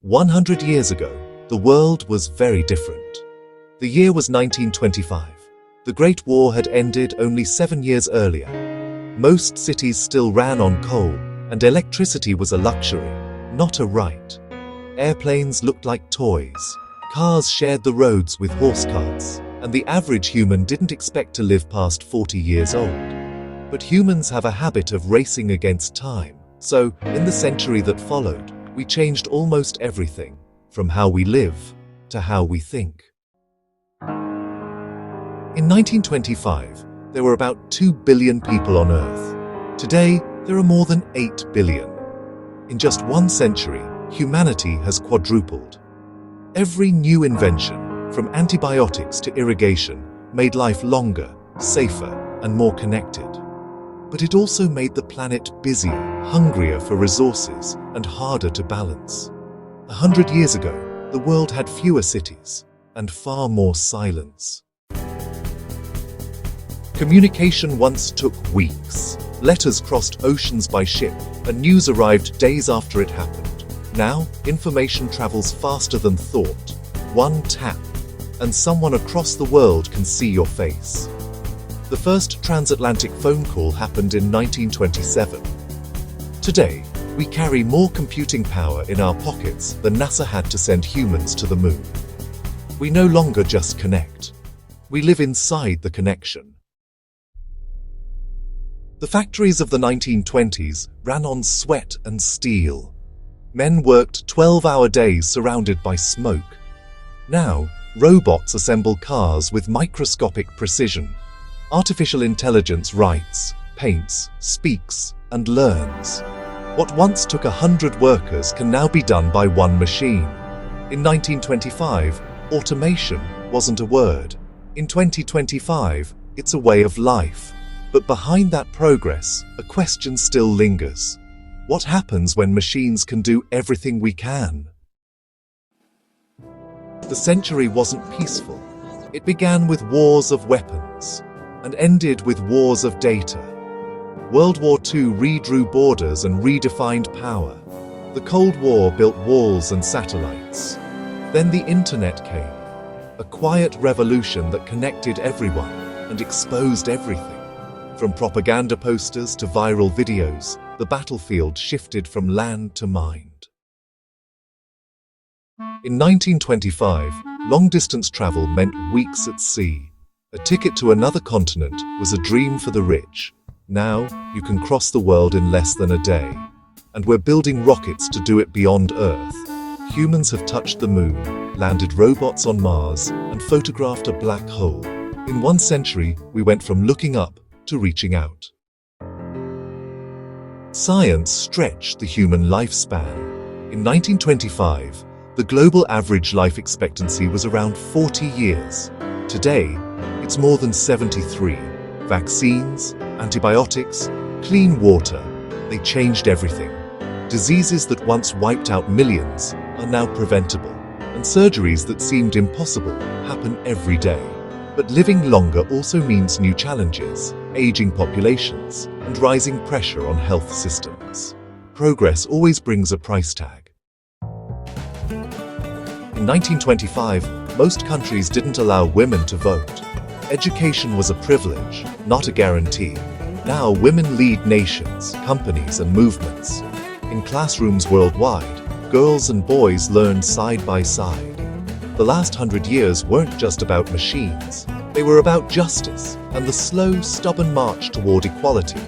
100 years ago, the world was very different. The year was 1925. The Great War had ended only 7 years earlier. Most cities still ran on coal, and electricity was a luxury, not a right. Airplanes looked like toys. Cars shared the roads with horse carts, and the average human didn't expect to live past 40 years old. But humans have a habit of racing against time, so in the century that followed, we changed almost everything, from how we live to how we think. In 1925, there were about 2 billion people on Earth. Today, there are more than 8 billion. In just 1 century, humanity has quadrupled. Every new invention, from antibiotics to irrigation, made life longer, safer, and more connected. But it also made the planet busier, hungrier for resources, and harder to balance. 100 years ago, the world had fewer cities and far more silence. Communication once took weeks. Letters crossed oceans by ship, and news arrived days after it happened. Now, information travels faster than thought. One tap, and someone across the world can see your face. The first transatlantic phone call happened in 1927. Today, we carry more computing power in our pockets than NASA had to send humans to the moon. We no longer just connect. We live inside the connection. The factories of the 1920s ran on sweat and steel. Men worked 12-hour days surrounded by smoke. Now, robots assemble cars with microscopic precision. Artificial intelligence writes, paints, speaks, and learns. What once took 100 workers can now be done by one machine. In 1925, automation wasn't a word. In 2025, it's a way of life. But behind that progress, a question still lingers. What happens when machines can do everything we can? The century wasn't peaceful. It began with wars of weapons and ended with wars of data. World War II redrew borders and redefined power. The Cold War built walls and satellites. Then the internet came, a quiet revolution that connected everyone and exposed everything. From propaganda posters to viral videos, the battlefield shifted from land to mind. In 1925, long-distance travel meant weeks at sea. A ticket to another continent was a dream for the rich. Now, you can cross the world in less than a day. And we're building rockets to do it beyond Earth. Humans have touched the moon, landed robots on Mars, and photographed a black hole. In 1 century, we went from looking up to reaching out. Science stretched the human lifespan. In 1925, the global average life expectancy was around 40 years. Today, it's more than 73. Vaccines, antibiotics, clean water, they changed everything. Diseases that once wiped out millions are now preventable, and surgeries that seemed impossible happen every day. But living longer also means new challenges, aging populations, and rising pressure on health systems. Progress always brings a price tag. In 1925, most countries didn't allow women to vote. Education was a privilege, not a guarantee. Now women lead nations, companies, and movements. In classrooms worldwide, girls and boys learn side by side. The last 100 years weren't just about machines. They were about justice and the slow, stubborn march toward equality.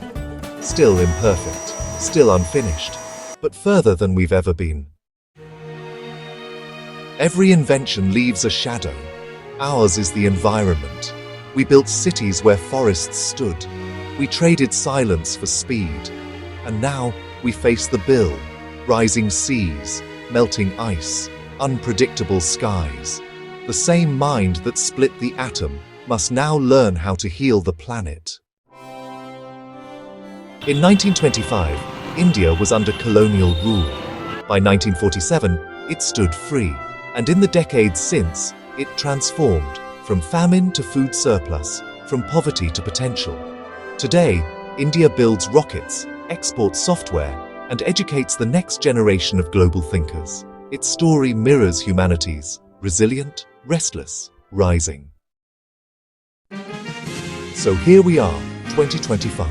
Still imperfect, still unfinished, but further than we've ever been. Every invention leaves a shadow. Ours is the environment. We built cities where forests stood. We traded silence for speed. And now we face the bill. Rising seas, melting ice, unpredictable skies. The same mind that split the atom must now learn how to heal the planet. In 1925, India was under colonial rule. By 1947, it stood free. And in the decades since, it transformed, from famine to food surplus, from poverty to potential. Today, India builds rockets, exports software, and educates the next generation of global thinkers. Its story mirrors humanity's: resilient, restless, rising. So here we are, 2025,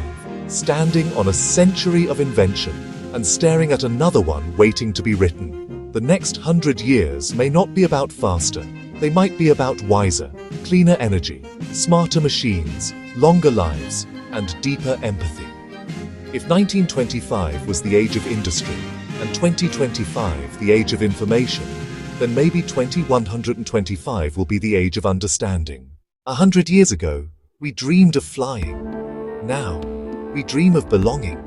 standing on a century of invention and staring at another one waiting to be written. The next 100 years may not be about faster. They might be about wiser, cleaner energy, smarter machines, longer lives, and deeper empathy. If 1925 was the age of industry and 2025 the age of information, then maybe 2125 will be the age of understanding. 100 years ago, we dreamed of flying. Now, we dream of belonging.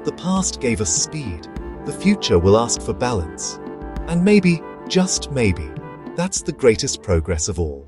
The past gave us speed. The future will ask for balance. And maybe, just maybe, that's the greatest progress of all.